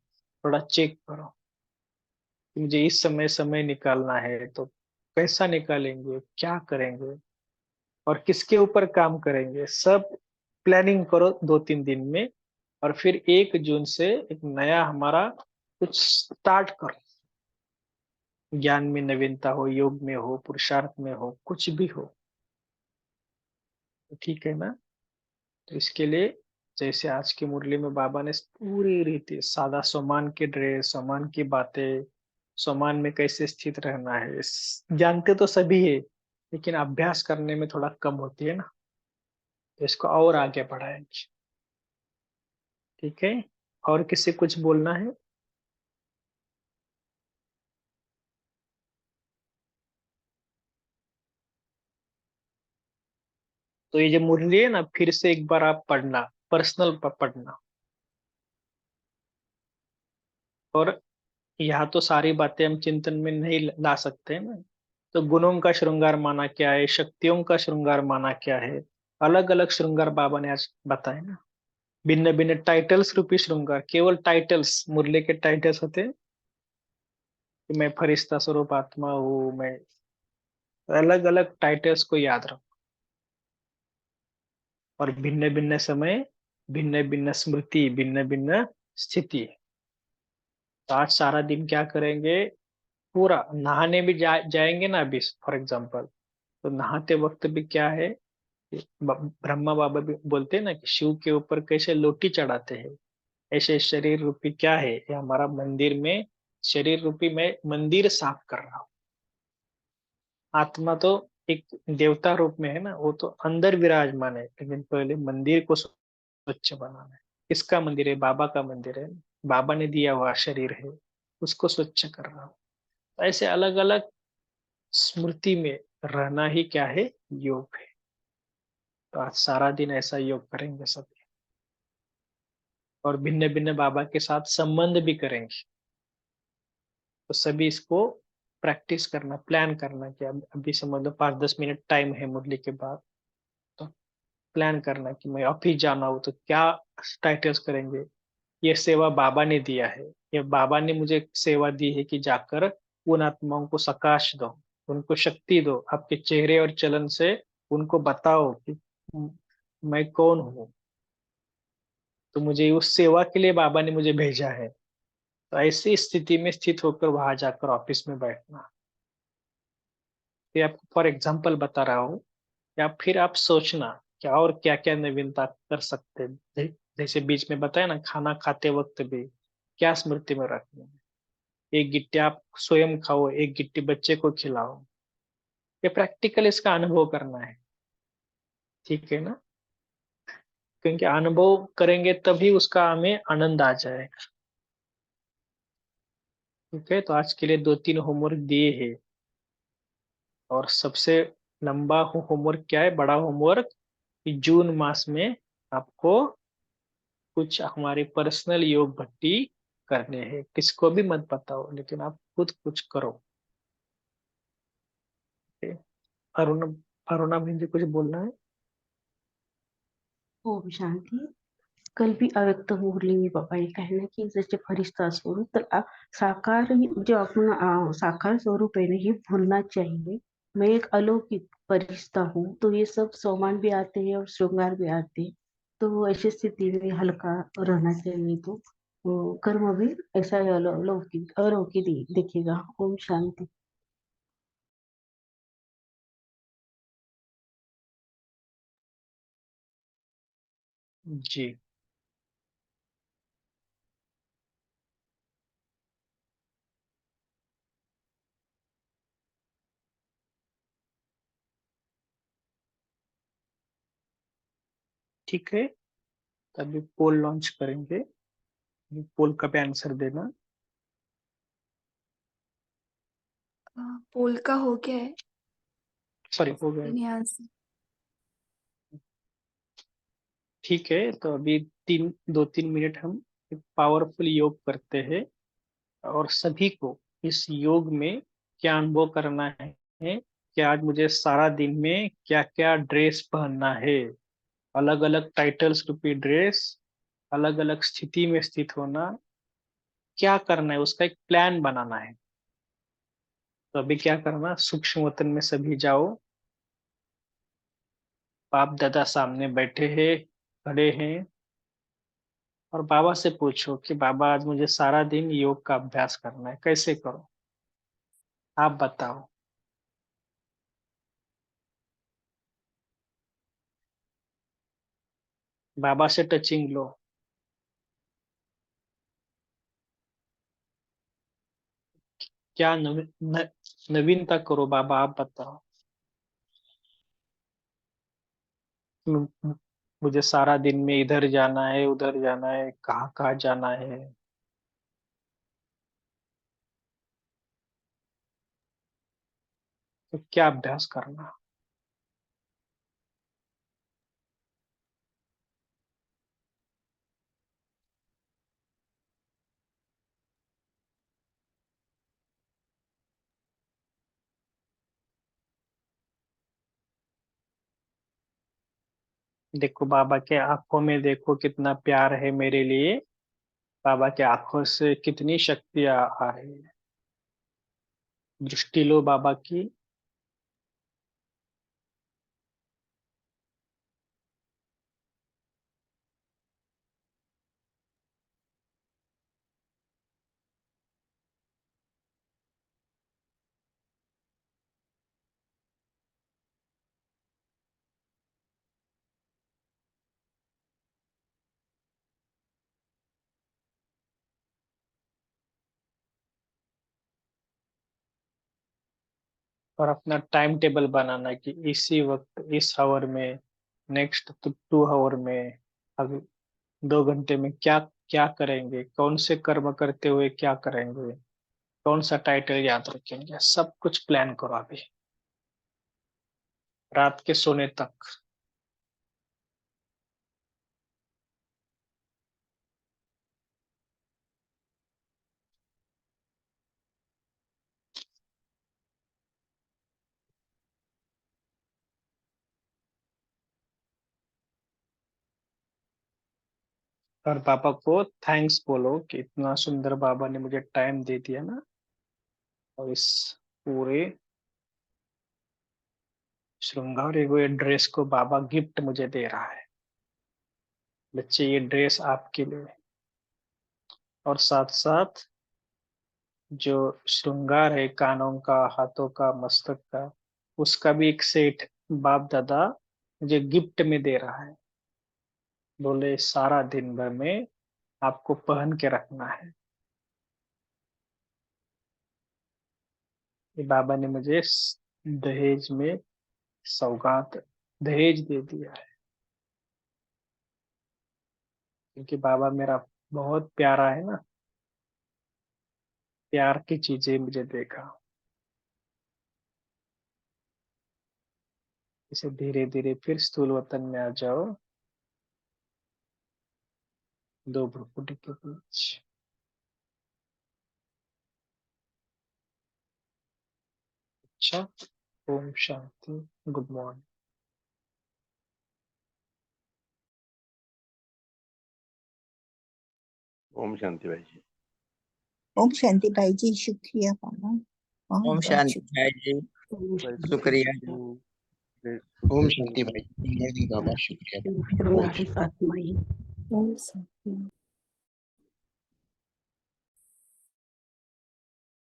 थोड़ा चेक करो कि मुझे इस समय समय निकालना है तो कैसा निकालेंगे, क्या करेंगे और किसके ऊपर काम करेंगे, सब प्लानिंग करो 2-3 दिन में। और फिर 1 जून से एक नया हमारा कुछ स्टार्ट करो, ज्ञान में नवीनता हो, योग में हो, पुरुषार्थ में हो, कुछ भी हो। तो ठीक है ना? तो इसके लिए जैसे आज की मुरली में बाबा ने पूरी रीति सादा सोमान की ड्रेस, सोमान की बातें, सोमान में कैसे स्थित रहना है, जानते तो सभी है, लेकिन अभ्यास करने में थोड़ा कम होती है ना, तो इसको और आगे बढ़ाएंगे। ठीक है? और किसी कुछ बोलना है? तो ये जो मुरली है ना फिर से एक बार आप पढ़ना, पर्सनल पढ़ना। और यहाँ तो सारी बातें हम चिंतन में नहीं ला सकते हैं ना, तो गुणों का श्रृंगार माना क्या है, शक्तियों का श्रृंगार माना क्या है, अलग अलग श्रृंगार बाबा ने आज बताए ना। भिन्न भिन्न टाइटल्स रूपी श्रृंगार, केवल टाइटल्स मुरली के टाइटल्स होते हैं कि मैं फरिश्ता स्वरूप आत्मा हूँ, मैं अलग अलग टाइटल्स को याद रखो। और भिन्न भिन्न समय, भिन्न भिन्न स्मृति, भिन्न भिन्न स्थिति। तो आज सारा दिन क्या करेंगे, पूरा नहाने भी जाएंगे ना अभी फॉर एग्जाम्पल, तो नहाते वक्त भी क्या है, ब्रह्मा बाबा भी बोलते हैं ना कि शिव के ऊपर कैसे लोटी चढ़ाते हैं, ऐसे शरीर रूपी क्या है, ये हमारा मंदिर में शरीर रूपी मैं मंदिर साफ कर रहा हूँ। आत्मा तो एक देवता रूप में है ना, वो तो अंदर विराजमान है, लेकिन पहले मंदिर को स्वच्छ बनाना है। किसका मंदिर है? बाबा का मंदिर है, बाबा ने दिया हुआ शरीर है, उसको स्वच्छ कर रहा हूँ। ऐसे अलग अलग स्मृति में रहना ही क्या है, योग है। तो आज सारा दिन ऐसा योग करेंगे सब, और भिन्न भिन्न बाबा के साथ संबंध भी करेंगे। तो सभी इसको प्रैक्टिस करना, प्लान करना कि अब अभी समझ लो 5-10 मिनट टाइम है मुरली के बाद, तो प्लान करना कि मैं ऑफिस जाना हो तो क्या टाइटल्स करेंगे। ये सेवा बाबा ने दिया है, ये बाबा ने मुझे सेवा दी है कि जाकर उन आत्माओं को सकाश दो, उनको शक्ति दो, आपके चेहरे और चलन से उनको बताओ कि मैं कौन हूँ। तो मुझे उस सेवा के लिए बाबा ने मुझे भेजा है। तो ऐसी स्थिति में स्थित होकर वहां जाकर ऑफिस में बैठना, ये आपको फॉर एग्जाम्पल बता रहा हूँ। या फिर आप सोचना क्या और क्या क्या नवीनता कर सकते हैं, जैसे बीच में बताया ना, खाना खाते वक्त भी क्या स्मृति में रखना है। एक गिट्टी आप स्वयं खाओ, एक गिट्टी बच्चे को खिलाओ, ये प्रैक्टिकल इसका अनुभव करना है। ठीक है ना? क्योंकि अनुभव करेंगे तभी उसका हमें आनंद आ जाएगा। ठीक है? तो आज के लिए 2-3 होमवर्क दिए हैं, और सबसे लंबा होमवर्क क्या है, बड़ा होमवर्क, कि जून मास में आपको कुछ हमारी पर्सनल योग भट्टी करने हैं। किसको भी मत बताओ, लेकिन आप खुद कुछ करो। ठीक है? अरुण, अरुणा बहन जी कुछ बोलना है? ओम शांती. कल भी अव्यक्त मुरली में बाबा ने कहा ना की जैसे फरिश्ता स्वरूप, तर साकार जो आपण साकार स्वरूप है ना, ये भूलना चाहिए. मैं एक अलौकिक फरिश्ता हूँ, तो ये सब सोमान भी आते हैं और श्रृंगार भी आते हैं. तो ऐसी स्थिति में हल्का रहना चाहिए. तो कर्म भी ऐसा ही अलौकिक अलौकिक दिखेगा. ओम शांति. जी। ठीक है, तभी पोल लॉन्च करेंगे। पोल का भी आंसर देना। पोल का हो गया है, सॉरी, हो गया। नहीं आंसर। ठीक है, तो अभी 2-3 मिनट हम पावरफुल योग करते हैं, और सभी को इस योग में क्या अनुभव करना है कि आज मुझे सारा दिन में क्या क्या ड्रेस पहनना है। अलग अलग टाइटल्स रूपी ड्रेस, अलग अलग स्थिति में स्थित होना, क्या करना है उसका एक प्लान बनाना है। तो अभी क्या करना, सूक्ष्म वतन में सभी जाओ। बाप दादा सामने बैठे हैं, खड़े हैं, और बाबा से पूछो कि बाबा आज मुझे सारा दिन योग का अभ्यास करना है, कैसे करो, आप बताओ। बाबा से टचिंग लो। क्या नवीनता करो, बाबा आप बताओ। मु- मुझे सारा दिन में इधर जाना है, उधर जाना है, कहाँ कहाँ जाना है। तो क्या अभ्यास करना। देखो बाबा के आंखों में, देखो कितना प्यार है मेरे लिए। बाबा के आंखों से कितनी शक्ति आ रही है। दृष्टि लो बाबा की। और अपना टाइम टेबल बनाना कि इसी वक्त, इस आवर में, नेक्स्ट 2 आवर में, अभी 2 घंटे में क्या क्या करेंगे, कौन से कर्म करते हुए क्या करेंगे, कौन सा टाइटल याद रखेंगे, सब कुछ प्लान करो अभी, रात के सोने तक। और पापा को थैंक्स बोलो कि इतना सुंदर बाबा ने मुझे टाइम दे दिया ना, और इस पूरे श्रृंगार हुए ड्रेस को बाबा गिफ्ट मुझे दे रहा है। बच्चे, ये ड्रेस आपके लिए। और साथ साथ जो श्रृंगार है, कानों का, हाथों का, मस्तक का, उसका भी एक सेट बाप दादा मुझे गिफ्ट में दे रहा है। बोले सारा दिन भर में आपको पहन के रखना है। ये बाबा ने मुझे दहेज में, सौगात, दहेज दे दिया है। क्योंकि बाबा मेरा बहुत प्यारा है ना, प्यार की चीजें मुझे देखा। इसे धीरे धीरे फिर स्थूल वतन में आ जाओ, 2 भ्रुकुटी के बीच। अच्छा, ओम शांति, गुड मॉर्निंग। ओम शांति भाई जी। ओम शांति भाई जी, शुक्रिया बाबा। ओम बहुत शांति शुक्रिया। भाई जी, ओम शांति। शुक्रिया जी। ओम शांति भाई जी, बाबा शुक्रिया। शुभ रात्रि आत्मा ही। ओम शांति।